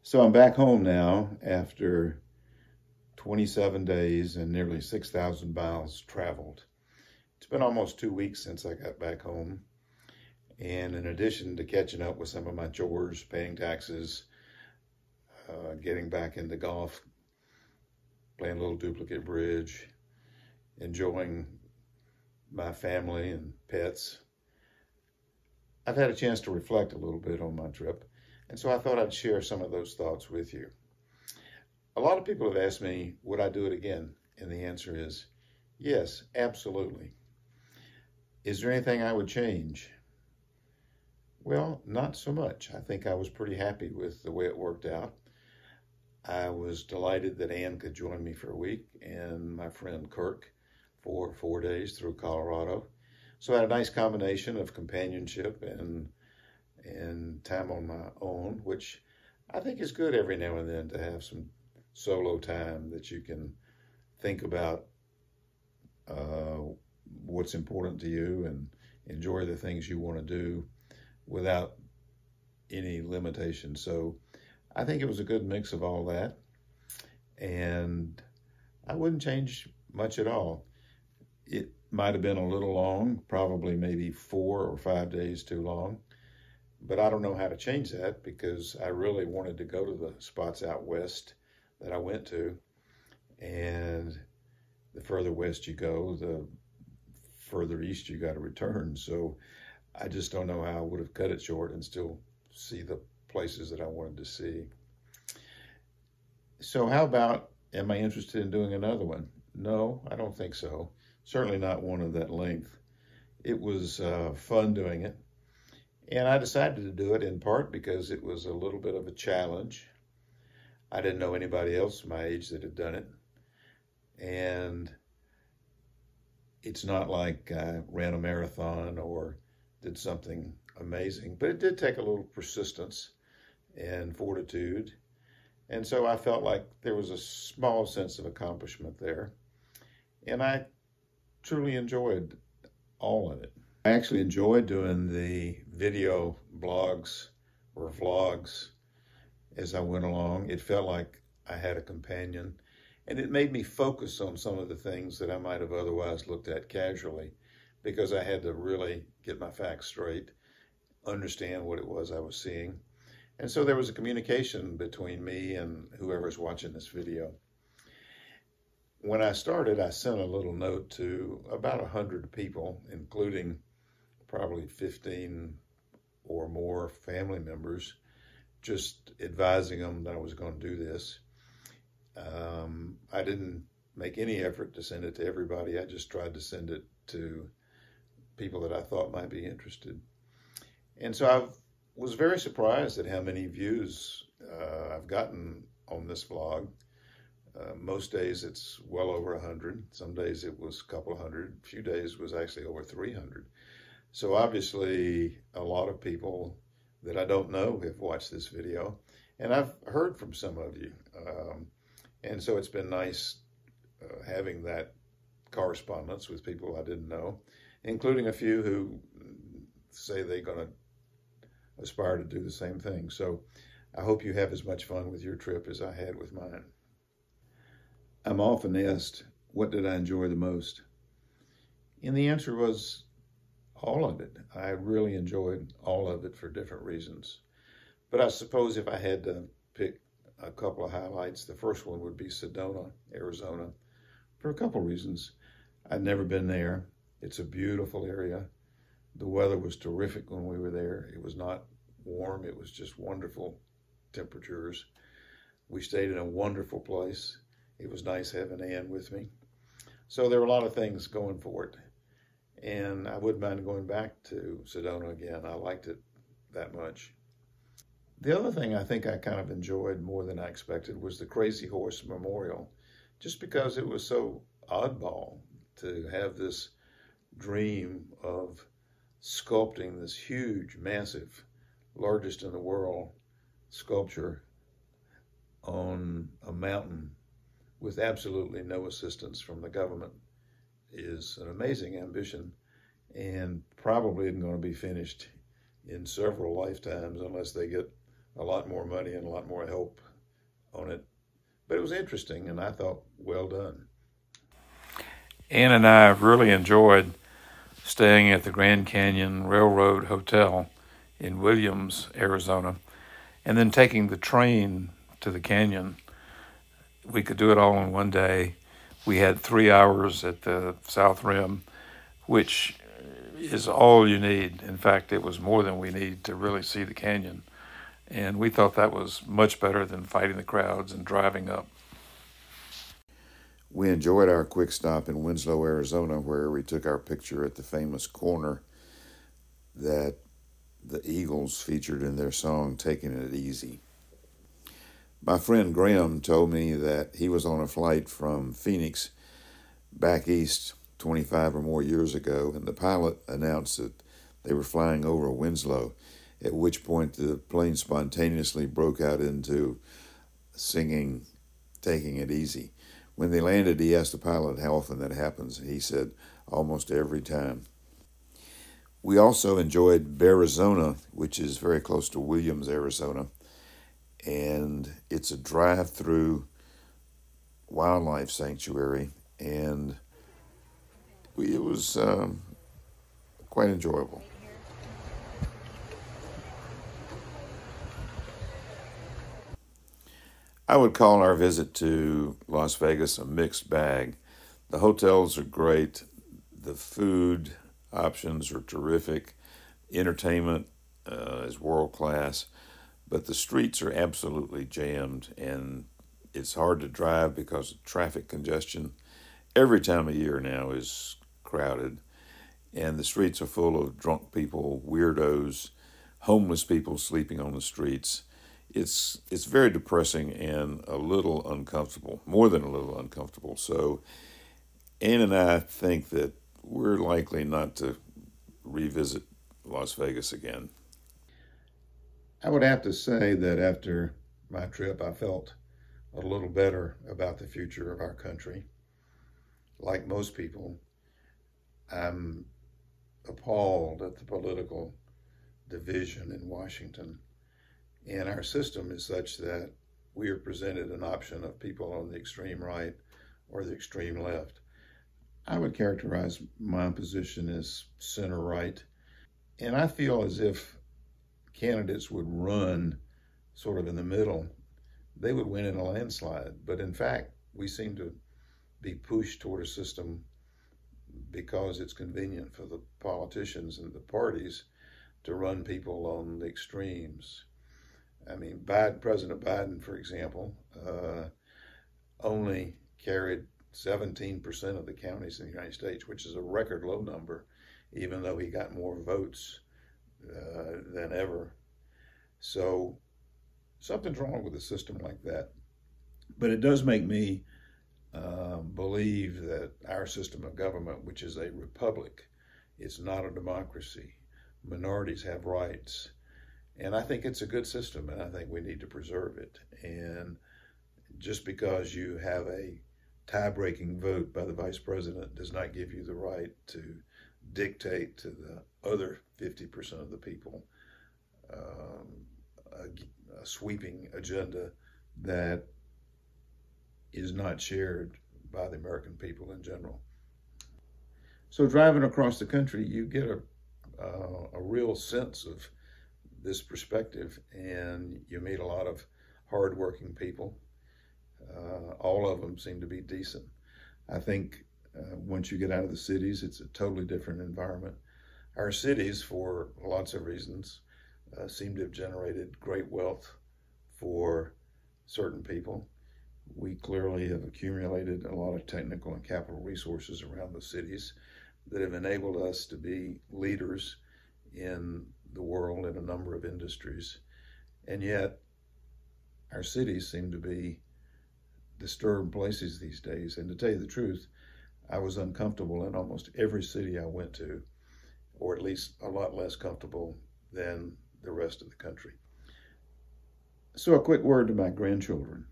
So I'm back home now after 27 days and nearly 6,000 miles traveled. It's been almost 2 weeks since I got back home. And in addition to catching up with some of my chores, paying taxes, getting back into golf, playing a little duplicate bridge, enjoying my family and pets, I've had a chance to reflect a little bit on my trip. And so I thought I'd share some of those thoughts with you. A lot of people have asked me, would I do it again? And the answer is yes, absolutely. Is there anything I would change? Well, not so much. I think I was pretty happy with the way it worked out. I was delighted that Ann could join me for a week and my friend Kirk for 4 days through Colorado. So I had a nice combination of companionship and time on my own, which I think is good every now and then to have some solo time that you can think about what's important to you and enjoy the things you want to do without any limitations. So I think it was a good mix of all that, and I wouldn't change much at all. It might have been a little long, probably maybe 4 or 5 days too long, but I don't know how to change that because I really wanted to go to the spots out west that I went to, and the further west you go, the further east you got to return. So I just don't know how I would have cut it short and still see the places that I wanted to see. So how about, am I interested in doing another one? No, I don't think so. Certainly not one of that length. It was fun doing it. And I decided to do it in part because it was a little bit of a challenge. I didn't know anybody else my age that had done it. And it's not like I ran a marathon or did something amazing, but it did take a little persistence and fortitude. And so I felt like there was a small sense of accomplishment there. And I truly enjoyed all of it. I actually enjoyed doing the video blogs or vlogs as I went along. It felt like I had a companion, and it made me focus on some of the things that I might have otherwise looked at casually, because I had to really get my facts straight, understand what it was I was seeing. And so there was a communication between me and whoever's watching this video. When I started, I sent a little note to about 100 people, including probably 15 or more family members, just advising them that I was going to do this. I didn't make any effort to send it to everybody. I just tried to send it to people that I thought might be interested. And so I was very surprised at how many views I've gotten on this vlog. Most days it's well over 100. Some days it was a couple of hundred. A few days was actually over 300. So obviously a lot of people that I don't know have watched this video, and I've heard from some of you. And so it's been nice having that correspondence with people I didn't know, including a few who say they're going to aspire to do the same thing. So I hope you have as much fun with your trip as I had with mine. I'm often asked, what did I enjoy the most? And the answer was all of it. I really enjoyed all of it for different reasons. But I suppose if I had to pick a couple of highlights, the first one would be Sedona, Arizona, for a couple of reasons. I'd never been there. It's a beautiful area. The weather was terrific when we were there. It was not warm. It was just wonderful temperatures. We stayed in a wonderful place. It was nice having Ann with me. So there were a lot of things going for it. And I wouldn't mind going back to Sedona again. I liked it that much. The other thing I think I kind of enjoyed more than I expected was the Crazy Horse Memorial, just because it was so oddball to have this dream of sculpting this huge, massive, largest in the world sculpture on a mountain with absolutely no assistance from the government is an amazing ambition, and probably isn't going to be finished in several lifetimes unless they get a lot more money and a lot more help on it. But it was interesting, and I thought, well done. Ann and I really enjoyed staying at the Grand Canyon Railroad Hotel in Williams, Arizona, and then taking the train to the canyon. We could do it all in one day. We had 3 hours at the South Rim, which is all you need. In fact, it was more than we need to really see the canyon. And we thought that was much better than fighting the crowds and driving up. We enjoyed our quick stop in Winslow, Arizona, where we took our picture at the famous corner that the Eagles featured in their song, Taking It Easy. My friend Graham told me that he was on a flight from Phoenix back east 25 or more years ago, and the pilot announced that they were flying over Winslow, at which point the plane spontaneously broke out into singing Taking It Easy. When they landed, he asked the pilot how often that happens, and he said almost every time. We also enjoyed Arizona, which is very close to Williams, Arizona, and it's a drive-through wildlife sanctuary, and it was quite enjoyable. I would call our visit to Las Vegas a mixed bag. The hotels are great. The food options are terrific. Entertainment is world class. But the streets are absolutely jammed, and it's hard to drive because of traffic congestion. Every time of year now is crowded, and the streets are full of drunk people, weirdos, homeless people sleeping on the streets. It's very depressing and a little uncomfortable, more than a little uncomfortable. So Ann and I think that we're likely not to revisit Las Vegas again. I would have to say that after my trip, I felt a little better about the future of our country. Like most people, I'm appalled at the political division in Washington. And our system is such that we are presented an option of people on the extreme right or the extreme left. I would characterize my position as center right. And I feel as if candidates would run sort of in the middle, they would win in a landslide. But in fact, we seem to be pushed toward a system because it's convenient for the politicians and the parties to run people on the extremes. I mean, President Biden, for example, only carried 17% of the counties in the United States, which is a record low number, even though he got more votes than ever. So something's wrong with a system like that. But it does make me believe that our system of government, which is a republic, it's not a democracy. Minorities have rights. And I think it's a good system, and I think we need to preserve it. And just because you have a tie-breaking vote by the vice president does not give you the right to dictate to the other 50% of the people a sweeping agenda that is not shared by the American people in general. So driving across the country, you get a real sense of this perspective, and you meet a lot of hardworking people. All of them seem to be decent. I think once you get out of the cities, it's a totally different environment. Our cities, for lots of reasons, seem to have generated great wealth for certain people. We clearly have accumulated a lot of technical and capital resources around the cities that have enabled us to be leaders in the world in a number of industries. And yet, our cities seem to be disturbed places these days. And to tell you the truth, I was uncomfortable in almost every city I went to, or at least a lot less comfortable than the rest of the country. So a quick word to my grandchildren.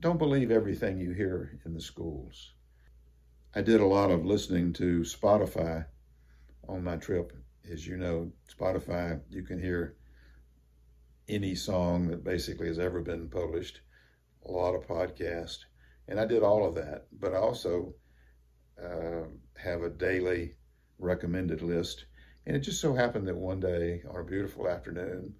Don't believe everything you hear in the schools. I did a lot of listening to Spotify on my trip. As you know, Spotify, you can hear any song that basically has ever been published, a lot of podcasts, and I did all of that. But I also have a daily recommended list. And it just so happened that one day on a beautiful afternoon,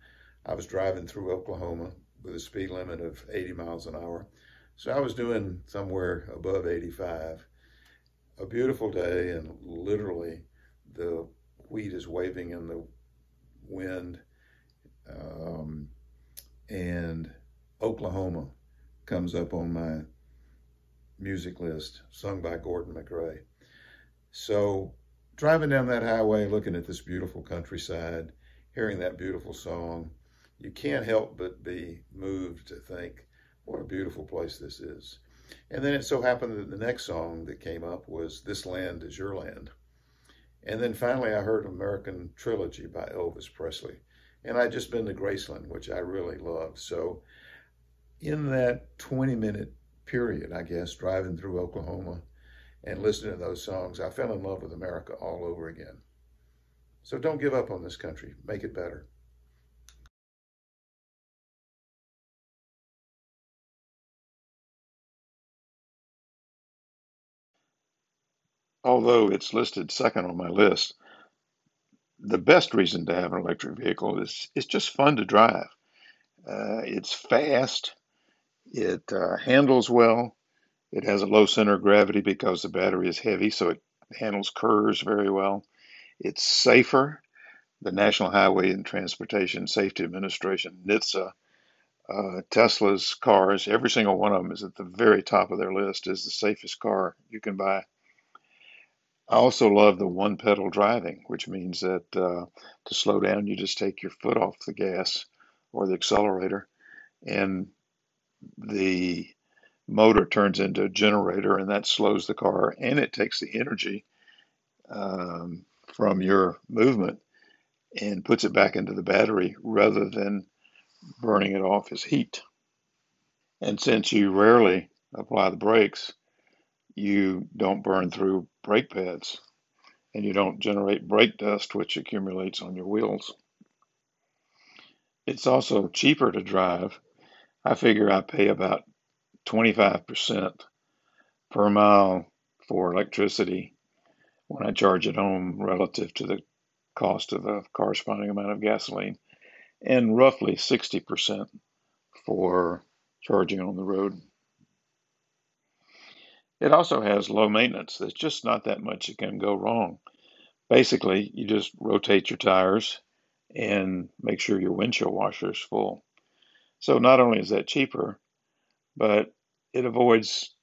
I was driving through Oklahoma with a speed limit of 80 miles an hour. So I was doing somewhere above 85. A beautiful day, and literally the wheat is waving in the wind. And Oklahoma comes up on my music list, sung by Gordon McRae. So driving down that highway, looking at this beautiful countryside, hearing that beautiful song, you can't help but be moved to think, what a beautiful place this is. And then it so happened that the next song that came up was This Land Is Your Land. And then finally I heard American Trilogy by Elvis Presley. And I'd just been to Graceland, which I really loved. So in that 20-minute period, I guess, driving through Oklahoma and listening to those songs, I fell in love with America all over again. So don't give up on this country. Make it better. Although it's listed second on my list, the best reason to have an electric vehicle is it's just fun to drive. It's fast. It handles well. It has a low center of gravity because the battery is heavy, so it handles curves very well. It's safer. The National Highway and Transportation Safety Administration, NHTSA, Tesla's cars, every single one of them is at the very top of their list as the safest car you can buy. I also love the one pedal driving, which means that to slow down, you just take your foot off the gas or the accelerator, and the motor turns into a generator, and that slows the car, and it takes the energy from your movement and puts it back into the battery rather than burning it off as heat. And since you rarely apply the brakes, you don't burn through brake pads and you don't generate brake dust, which accumulates on your wheels. It's also cheaper to drive. I figure I pay about 25% per mile for electricity when I charge at home relative to the cost of a corresponding amount of gasoline, and roughly 60% for charging on the road. It also has low maintenance. There's just not that much that can go wrong. Basically, you just rotate your tires and make sure your windshield washer is full. So not only is that cheaper, but it avoids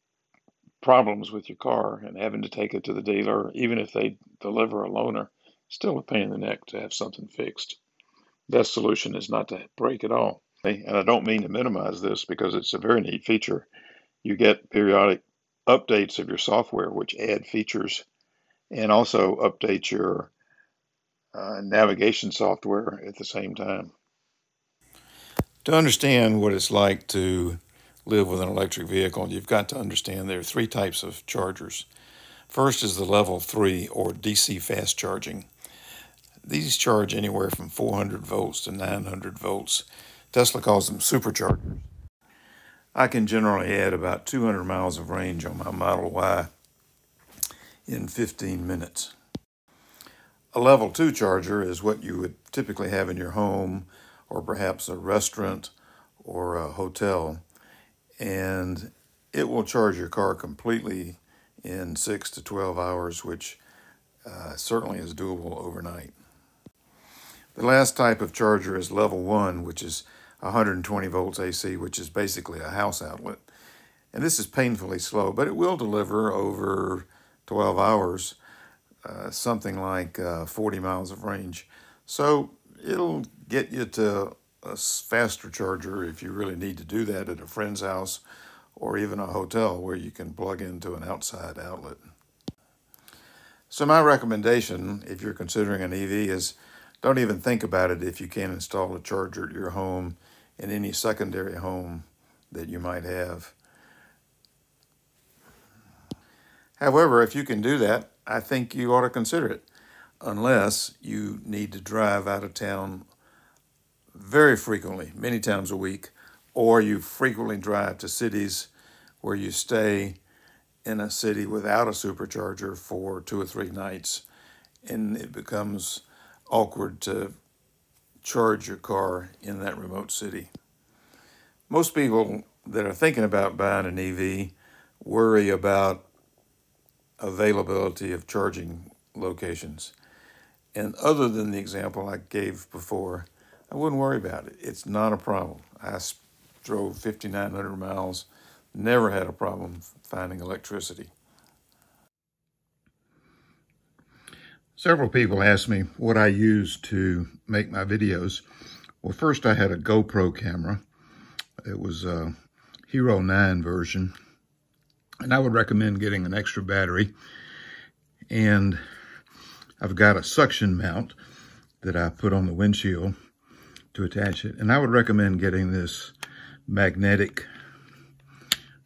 problems with your car and having to take it to the dealer. Even if they deliver a loaner, still a pain in the neck to have something fixed. Best solution is not to break it all. And I don't mean to minimize this because it's a very neat feature. You get periodic updates of your software, which add features and also update your navigation software at the same time. To understand what it's like to live with an electric vehicle, you've got to understand there are three types of chargers. First is the level 3 or DC fast charging. These charge anywhere from 400 volts to 900 volts. Tesla calls them superchargers. I can generally add about 200 miles of range on my Model Y in 15 minutes. A level 2 charger is what you would typically have in your home or perhaps a restaurant or a hotel, and it will charge your car completely in 6 to 12 hours, which certainly is doable overnight. The last type of charger is level 1, which is 120 volts AC, which is basically a house outlet. And this is painfully slow, but it will deliver over 12 hours, something like 40 miles of range. So it'll get you to a faster charger if you really need to do that at a friend's house or even a hotel where you can plug into an outside outlet. So my recommendation, if you're considering an EV, is don't even think about it if you can't install a charger at your home in any secondary home that you might have. However, if you can do that, I think you ought to consider it, unless you need to drive out of town very frequently, many times a week, or you frequently drive to cities where you stay in a city without a supercharger for 2 or 3 nights, and it becomes awkward to charge your car in that remote city. Most people that are thinking about buying an EV worry about availability of charging locations. And other than the example I gave before, I wouldn't worry about it. It's not a problem. I drove 5,900 miles, never had a problem finding electricity. Several people asked me what I use to make my videos. Well, first I had a GoPro camera. It was a Hero 9 version. And I would recommend getting an extra battery. And I've got a suction mount that I put on the windshield to attach it. And I would recommend getting this magnetic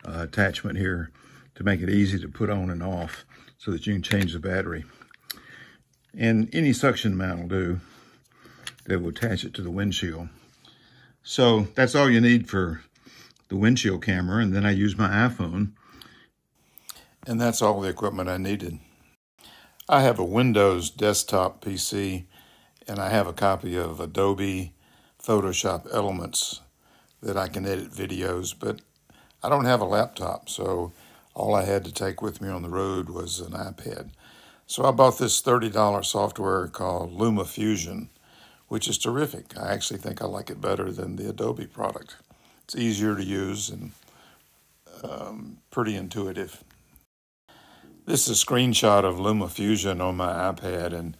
attachment here to make it easy to put on and off so that you can change the battery. And any suction mount will do that will attach it to the windshield. So that's all you need for the windshield camera. And then I use my iPhone. And that's all the equipment I needed. I have a Windows desktop PC, and I have a copy of Adobe Photoshop Elements that I can edit videos, but I don't have a laptop, so all I had to take with me on the road was an iPad. So I bought this $30 software called LumaFusion, which is terrific. I actually think I like it better than the Adobe product. It's easier to use and pretty intuitive. This is a screenshot of LumaFusion on my iPad, and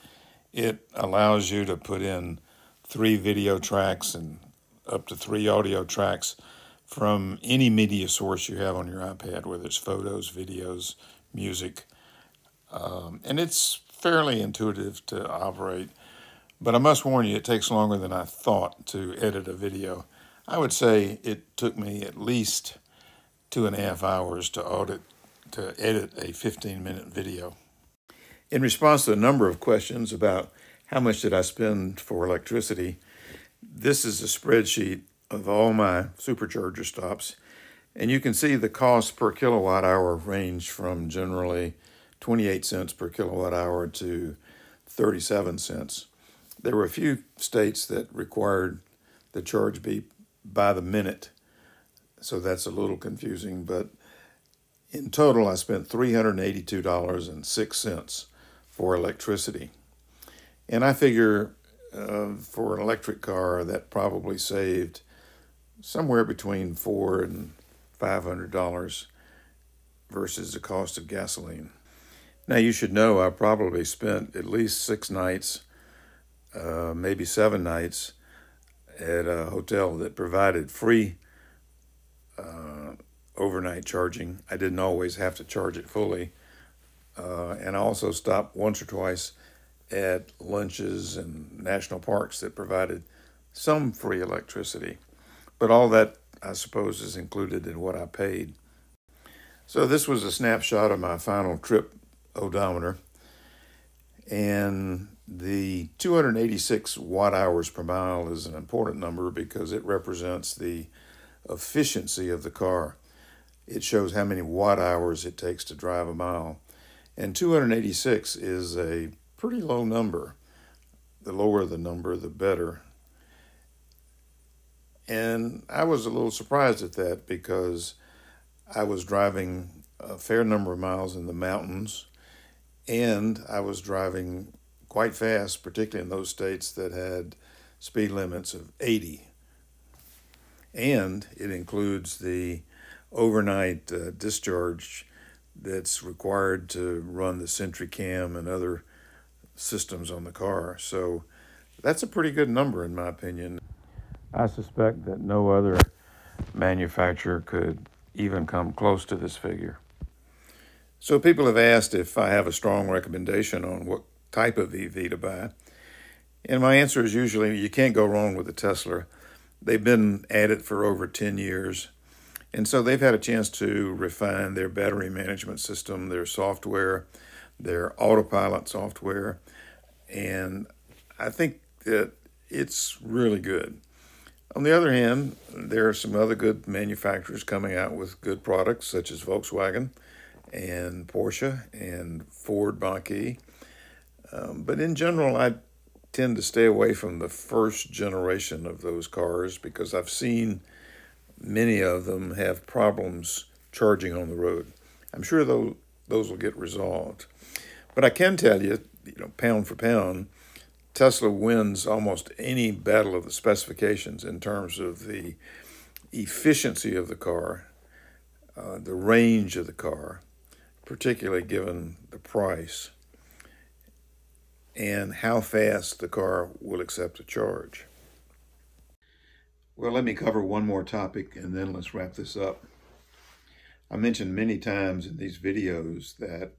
it allows you to put in 3 video tracks and up to 3 audio tracks from any media source you have on your iPad, whether it's photos, videos, music. And it's fairly intuitive to operate. But I must warn you, it takes longer than I thought to edit a video. I would say it took me at least 2.5 hours to edit a 15-minute video. In response to a number of questions about how much did I spend for electricity, this is a spreadsheet of all my supercharger stops, and you can see the cost per kilowatt hour range from generally 28 cents per kilowatt hour to 37 cents. There were a few states that required the charge be by the minute, so that's a little confusing, but in total I spent $382.06 for electricity. And I figure for an electric car that probably saved somewhere between $400 and $500 versus the cost of gasoline. Now you should know I probably spent at least 6 nights, maybe 7 nights at a hotel that provided free overnight charging. I didn't always have to charge it fully. And I also stopped once or twice at lunches and national parks that provided some free electricity. But all that, I suppose, is included in what I paid. So this was a snapshot of my final trip odometer. And the 286 watt hours per mile is an important number because it represents the efficiency of the car. It shows how many watt hours it takes to drive a mile. And 286 is a pretty low number. The lower the number, the better. And I was a little surprised at that because I was driving a fair number of miles in the mountains, and I was driving quite fast, particularly in those states that had speed limits of 80. And it includes the overnight discharge that's required to run the Sentry Cam and other systems on the car. So that's a pretty good number in my opinion. I suspect that no other manufacturer could even come close to this figure. So people have asked if I have a strong recommendation on what type of EV to buy. And my answer is usually you can't go wrong with a Tesla. They've been at it for over 10 years. And so they've had a chance to refine their battery management system, their software, their Autopilot software. And I think that it's really good. On the other hand, there are some other good manufacturers coming out with good products, such as Volkswagen and Porsche and Ford Mach-E. But in general, I tend to stay away from the first generation of those cars because I've seen many of them have problems charging on the road. I'm sure those will get resolved. But I can tell you, pound for pound, Tesla wins almost any battle of the specifications in terms of the efficiency of the car, the range of the car, particularly given the price, and how fast the car will accept a charge. Well, let me cover one more topic and then let's wrap this up. I mentioned many times in these videos that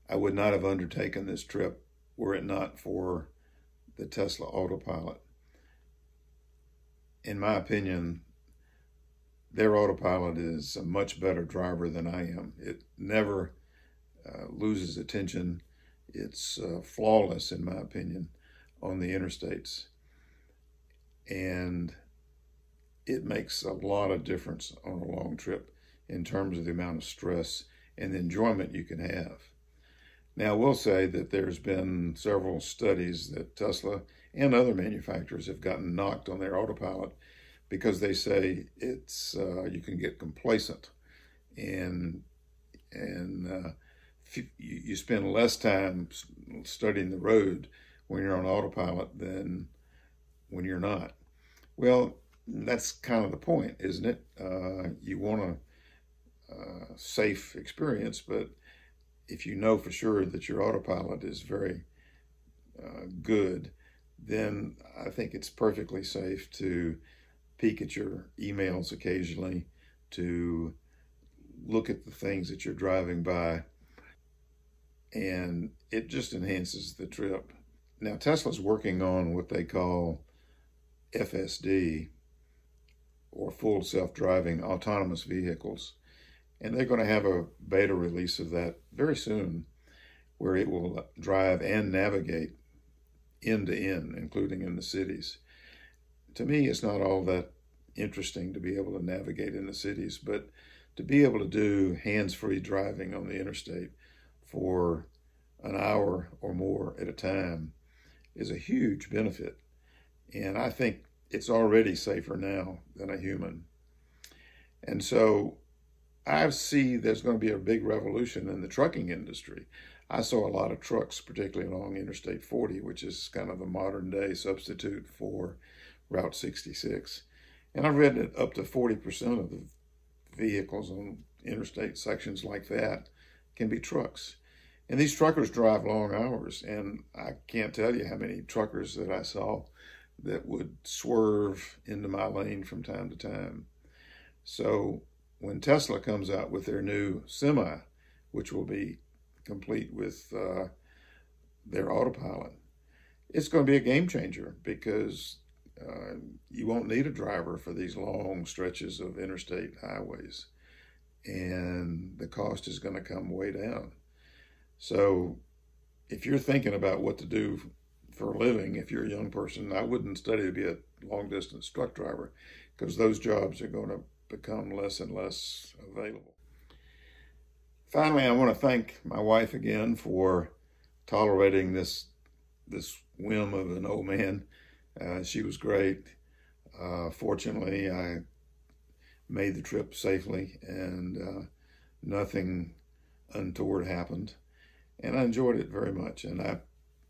I would not have undertaken this trip were it not for the Tesla Autopilot. In my opinion, their Autopilot is a much better driver than I am. It never loses attention. It's flawless, in my opinion, on the interstates. And it makes a lot of difference on a long trip in terms of the amount of stress and enjoyment you can have. Now, I will say that there's been several studies that Tesla and other manufacturers have gotten knocked on their Autopilot because they say it's you can get complacent and you spend less time studying the road when you're on Autopilot than when you're not. Well, that's kind of the point, isn't it? You want a safe experience, but if you know for sure that your Autopilot is very good, then I think it's perfectly safe to peek at your emails occasionally, to look at the things that you're driving by, and it just enhances the trip. Now, Tesla's working on what they call FSD, or full self-driving autonomous vehicles. And they're going to have a beta release of that very soon, where it will drive and navigate end to end, including in the cities. To me, it's not all that interesting to be able to navigate in the cities, but to be able to do hands-free driving on the interstate for an hour or more at a time is a huge benefit. And I think it's already safer now than a human. And so I see there's going to be a big revolution in the trucking industry. I saw a lot of trucks, particularly along Interstate 40, which is kind of the modern day substitute for Route 66. And I've read that up to 40% of the vehicles on interstate sections like that can be trucks. And these truckers drive long hours, and I can't tell you how many truckers that I saw that would swerve into my lane from time to time. So when Tesla comes out with their new Semi, which will be complete with their Autopilot, it's going to be a game changer because you won't need a driver for these long stretches of interstate highways, and the cost is going to come way down. So if you're thinking about what to do for a living, if you're a young person, I wouldn't study to be a long-distance truck driver because those jobs are going to become less and less available. Finally, I want to thank my wife again for tolerating this whim of an old man. She was great. Fortunately, I made the trip safely and nothing untoward happened. And I enjoyed it very much. And I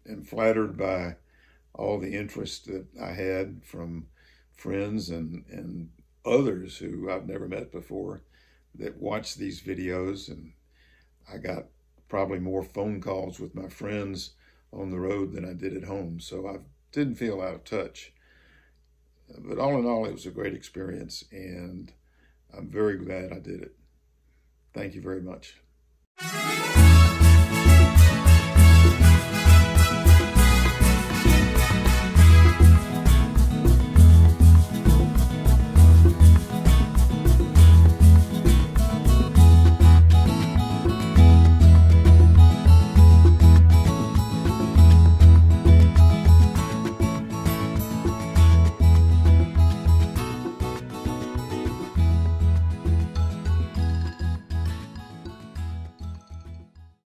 am flattered by all the interest that I had from friends and others who I've never met before that watched these videos. And I got probably more phone calls with my friends on the road than I did at home. So I didn't feel out of touch. But all in all, it was a great experience, and I'm very glad I did it. Thank you very much.